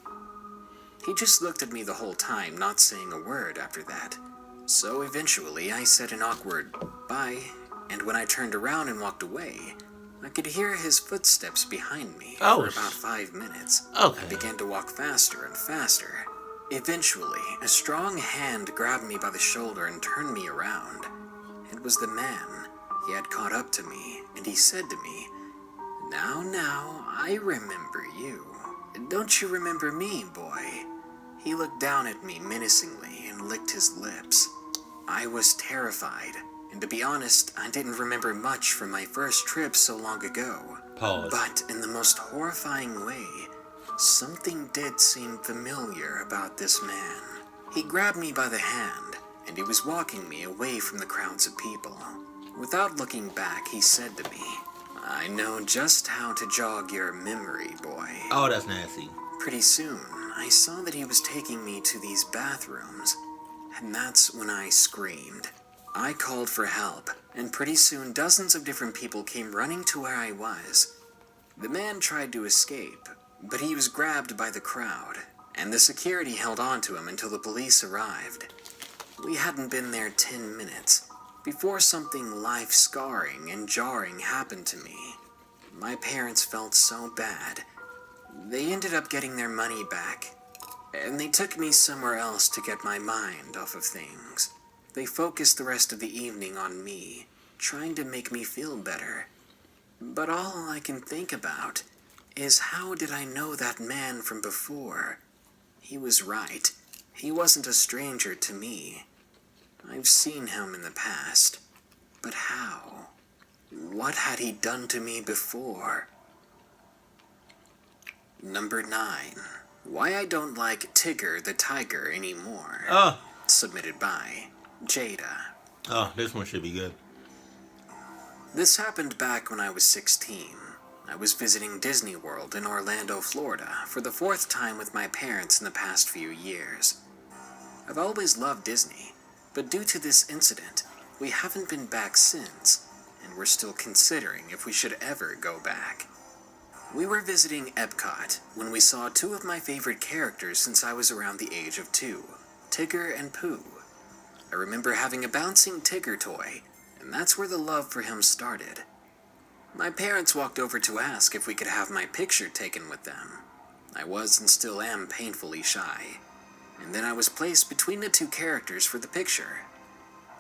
He just looked at me the whole time, not saying a word after that. So eventually, I said an awkward bye, and when I turned around and walked away, I could hear his footsteps behind me for about 5 minutes. Okay. I began to walk faster and faster. Eventually, a strong hand grabbed me by the shoulder and turned me around. It was the man. He had caught up to me, and he said to me, Now, I remember you. Don't you remember me, boy?" He looked down at me menacingly and licked his lips. I was terrified, and to be honest, I didn't remember much from my first trip so long ago. Pause. But in the most horrifying way, something did seem familiar about this man. He grabbed me by the hand, and he was walking me away from the crowds of people. Without looking back, he said to me, "I know just how to jog your memory, boy." Oh, that's nasty. Pretty soon, I saw that he was taking me to these bathrooms, and that's when I screamed. I called for help, and pretty soon dozens of different people came running to where I was. The man tried to escape, but he was grabbed by the crowd, and the security held on to him until the police arrived. We hadn't been there 10 minutes before something life-scarring and jarring happened to me. My parents felt so bad. They ended up getting their money back, and they took me somewhere else to get my mind off of things. They focused the rest of the evening on me, trying to make me feel better. But all I can think about is how did I know that man from before? He was right. He wasn't a stranger to me. I've seen him in the past. But how? What had he done to me before? Number 9. Why I don't like Tigger the Tiger anymore. Submitted by Jada. This one should be good. This happened back when I was 16. I was visiting Disney World in Orlando, Florida, for the 4th time with my parents in the past few years. I've always loved Disney, but due to this incident, we haven't been back since, and we're still considering if we should ever go back. We were visiting Epcot when we saw 2 of my favorite characters since I was around the age of 2, Tigger and Pooh. I remember having a bouncing Tigger toy, and that's where the love for him started. My parents walked over to ask if we could have my picture taken with them. I was and still am painfully shy, and then I was placed between the 2 characters for the picture.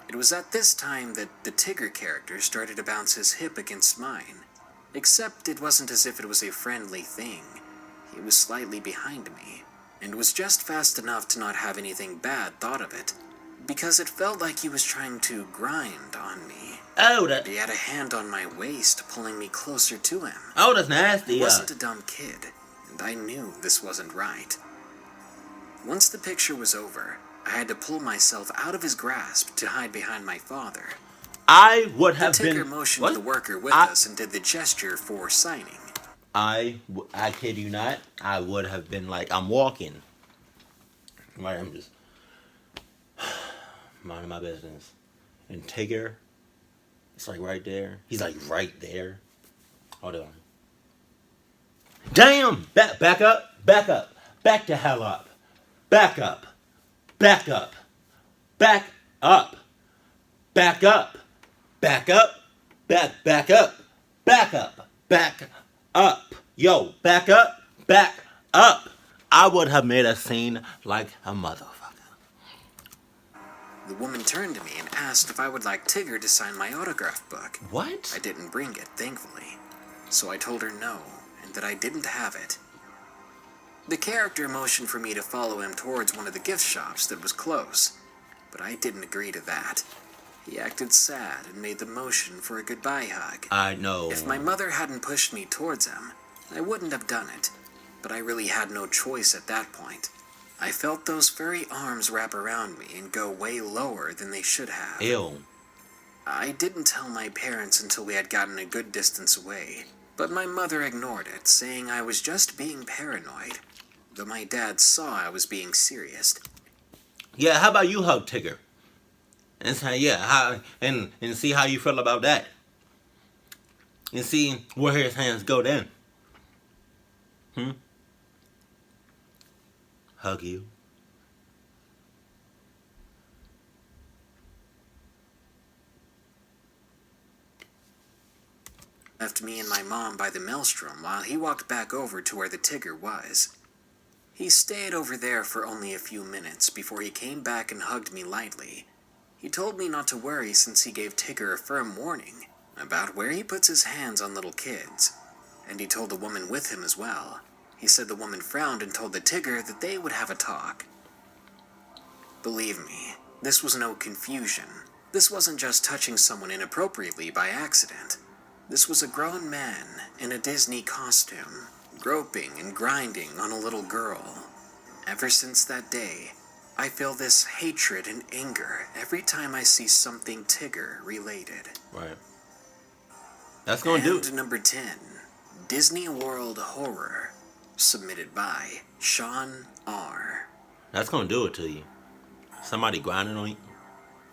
It was at this time that the Tigger character started to bounce his hip against mine, except it wasn't as if it was a friendly thing. He was slightly behind me, and was just fast enough to not have anything bad thought of it, because it felt like he was trying to grind on me. He had a hand on my waist, pulling me closer to him. That's nasty. I wasn't a dumb kid, and I knew this wasn't right. Once the picture was over, I had to pull myself out of his grasp to hide behind my father. I would have the Tigger motioned the worker with us and did the gesture for signing. I kid you not, I would have been like, I'm walking. Right, I'm just minding my business. And Tigger, it's like right there. He's like right there. Hold on. Damn! Back up. Back the hell up. Back up. Back up. Back up. Back up. Back up. Back up. Back up. Back up. Yo, back up, back up. I would have made a scene like a motherfucker. The woman turned to me and asked if I would like Tigger to sign my autograph book. What? I didn't bring it, thankfully, so I told her no, and that I didn't have it. The character motioned for me to follow him towards one of the gift shops that was close, but I didn't agree to that. He acted sad and made the motion for a goodbye hug. I know. If my mother hadn't pushed me towards him, I wouldn't have done it, but I really had no choice at that point. I felt those furry arms wrap around me and go way lower than they should have. Ew. I didn't tell my parents until we had gotten a good distance away, but my mother ignored it, saying I was just being paranoid, though my dad saw I was being serious. Yeah, how about you hug Tigger? And say, and see how you feel about that. And see where his hands go then. Hug you. Left me and my mom by the maelstrom while he walked back over to where the Tigger was. He stayed over there for only a few minutes before he came back and hugged me lightly. He told me not to worry since he gave Tigger a firm warning about where he puts his hands on little kids, and he told the woman with him as well. He said the woman frowned and told the Tigger that they would have a talk. Believe me, this was no confusion. This wasn't just touching someone inappropriately by accident. This was a grown man in a Disney costume, groping and grinding on a little girl. Ever since that day, I feel this hatred and anger every time I see something Tigger related. Right. That's gonna do it. And number 10, Disney World Horror, submitted by Sean R. That's gonna do it to you. Somebody grinding on you.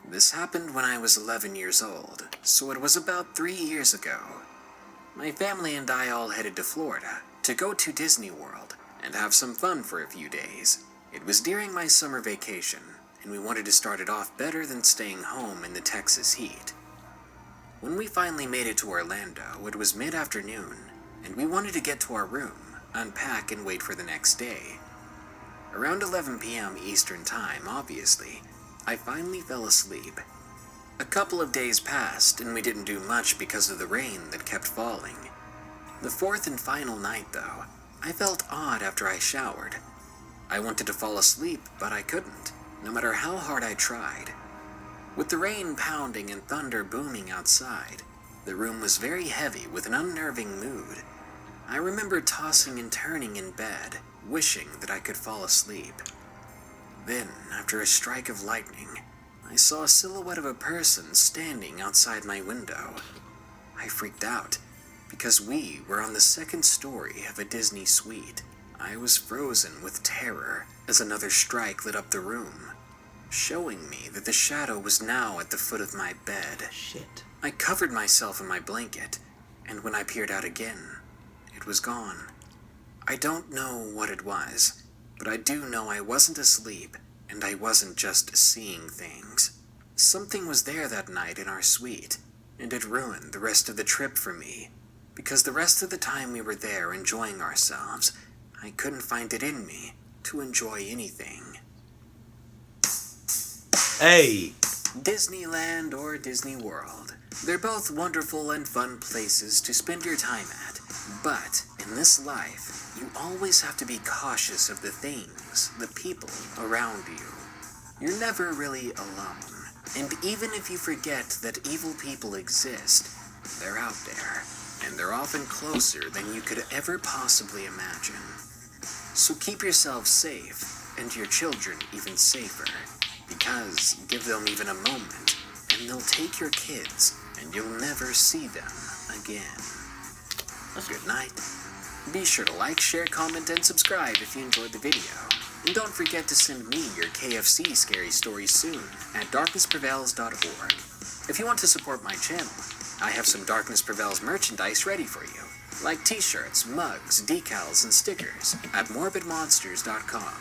This happened when I was 11 years old, so it was about 3 years ago. My family and I all headed to Florida to go to Disney World and have some fun for a few days. It was during my summer vacation, and we wanted to start it off better than staying home in the Texas heat. When we finally made it to Orlando, it was mid-afternoon, and we wanted to get to our room, unpack, and wait for the next day. Around 11 p.m. Eastern Time, obviously, I finally fell asleep. A couple of days passed, and we didn't do much because of the rain that kept falling. The fourth and final night, though, I felt odd after I showered. I wanted to fall asleep, but I couldn't, no matter how hard I tried. With the rain pounding and thunder booming outside, the room was very heavy with an unnerving mood. I remember tossing and turning in bed, wishing that I could fall asleep. Then, after a strike of lightning, I saw a silhouette of a person standing outside my window. I freaked out, because we were on the second story of a Disney suite. I was frozen with terror as another strike lit up the room, showing me that the shadow was now at the foot of my bed. Shit. I covered myself in my blanket, and when I peered out again, it was gone. I don't know what it was, but I do know I wasn't asleep, and I wasn't just seeing things. Something was there that night in our suite, and it ruined the rest of the trip for me, because the rest of the time we were there enjoying ourselves, I couldn't find it in me to enjoy anything. Hey. Disneyland or Disney World. They're both wonderful and fun places to spend your time at, but in this life, you always have to be cautious of the things, the people around you. You're never really alone, and even if you forget that evil people exist, they're out there, and they're often closer than you could ever possibly imagine. So keep yourself safe, and your children even safer, because give them even a moment, and they'll take your kids, and you'll never see them again. Good night. Be sure to like, share, comment, and subscribe if you enjoyed the video. And don't forget to send me your KFC scary stories soon at darknessprevails.org. If you want to support my channel, I have some Darkness Prevails merchandise ready for you, like t-shirts, mugs, decals, and stickers at morbidmonsters.com.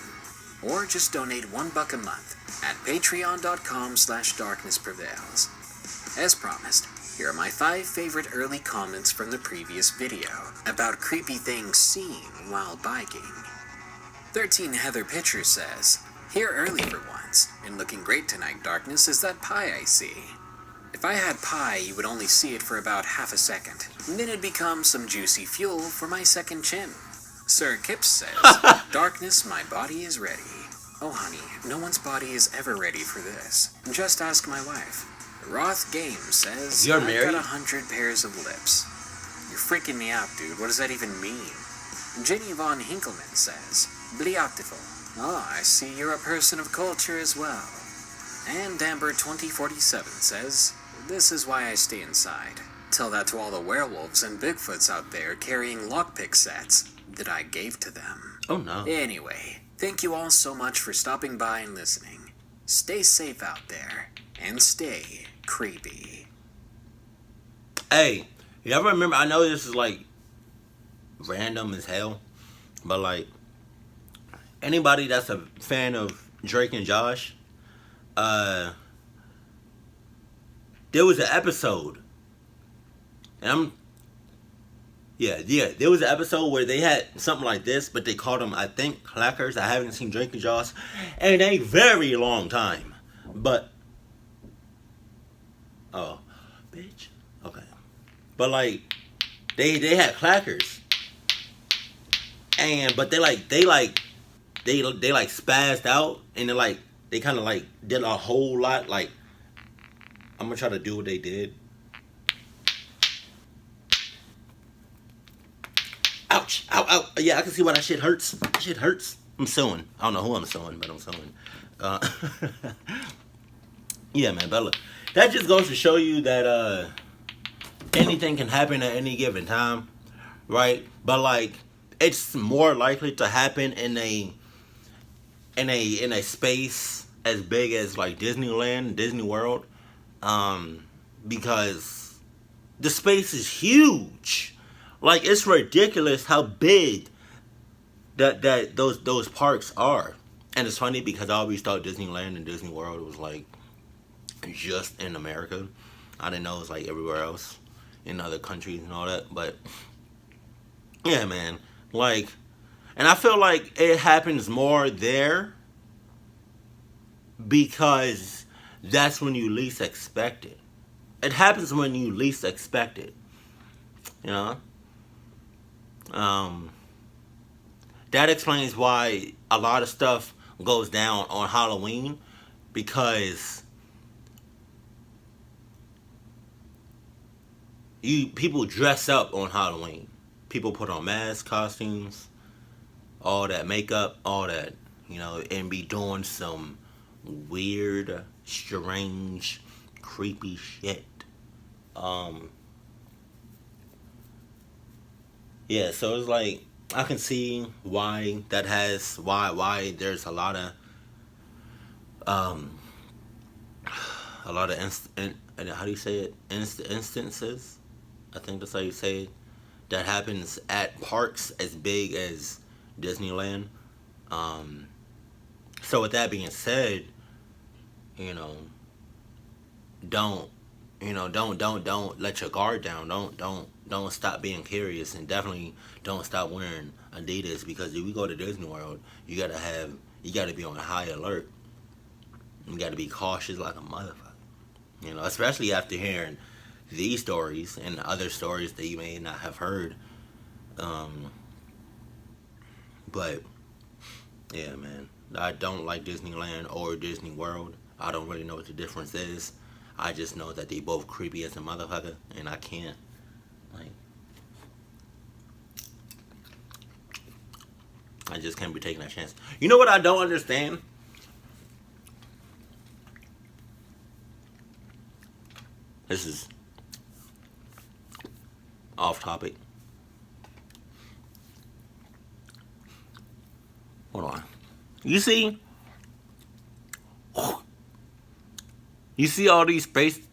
Or just donate $1 a month at patreon.com/darknessprevails. As promised, Here are my 5 favorite early comments from the previous video about creepy things seen while biking. 13 Heather Pitcher says, "Here early for once, and looking great tonight, Darkness, is that pie I see. If I had pie, you would only see it for about half a second, and then it'd become some juicy fuel for my second chin." Sir Kips says, "Darkness, my body is ready." Oh honey, no one's body is ever ready for this. Just ask my wife. Roth Games says, You're "I've married? got 100 pairs of lips." You're freaking me out, dude. What does that even mean? Jenny Von Hinkelman says, "Beautiful. Oh, I see you're a person of culture as well." And Amber 2047 says, "This is why I stay inside. Tell that to all the werewolves and Bigfoots out there carrying lockpick sets that I gave to them." Oh no. Anyway, thank you all so much for stopping by and listening. Stay safe out there, and stay creepy. Hey, you ever remember? I know this is like random as hell, but like anybody that's a fan of Drake and Josh, there was an episode, and there was an episode where they had something like this, but they called them, I think, clackers. I haven't seen Drake and Josh in a very long time, but oh, bitch, okay, but like they had clackers, and but they spazzed out, and they kind of like did a whole lot. Like, I'm gonna try to do what they did. Ouch! Ow! Ow! Yeah, I can see why that shit hurts. That shit hurts. I'm suing. I don't know who I'm suing, but I'm suing. Yeah, man. But look, that just goes to show you that anything can happen at any given time, right? But like, it's more likely to happen in a space as big as like Disneyland, Disney World, because the space is huge. Like, it's ridiculous how big that those parks are. And it's funny because I always thought Disneyland and Disney World was like just in America. I didn't know it was like everywhere else in other countries and all that. But yeah, man, like, and I feel like it happens more there because that's when you least expect it. It happens when you least expect it, you know. That explains why a lot of stuff goes down on Halloween, because people dress up on Halloween. People put on masks, costumes, all that makeup, all that, you know, and be doing some weird, strange, creepy shit. Yeah, so it's like, I can see why that has, why there's a lot of how do you say it? Instances, I think that's how you say it, that happens at parks as big as Disneyland. So with that being said, you know, don't let your guard down. Don't stop being curious, and definitely don't stop wearing Adidas, because if you go to Disney World, you gotta be on high alert. You gotta be cautious like a motherfucker. You know, especially after hearing these stories and other stories that you may not have heard. But yeah, man, I don't like Disneyland or Disney World. I don't really know what the difference is. I just know that they both creepy as a motherfucker, and I can't, like, I just can't be taking that chance. You know what I don't understand? This is off topic. Hold on. You see all these spaces?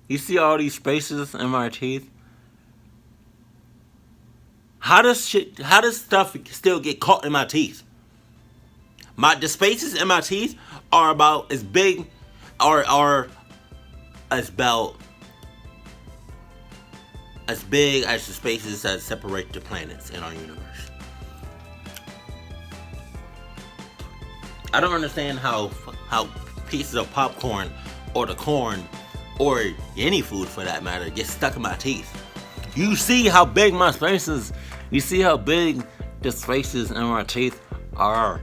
You see all these spaces in my teeth? How does stuff still get caught in my teeth? The spaces in my teeth are about as big, are as about as big as the spaces that separate the planets in our universe. I don't understand how pieces of popcorn or the corn or any food for that matter get stuck in my teeth. You see how big my spaces, you see how big the spaces in my teeth are.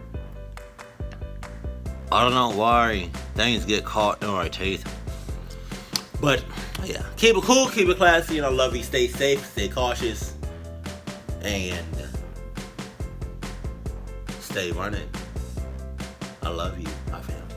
I don't know why things get caught in my teeth. But yeah, keep it cool, keep it classy, and I love you. Stay safe, stay cautious, and stay running. I love you, my family.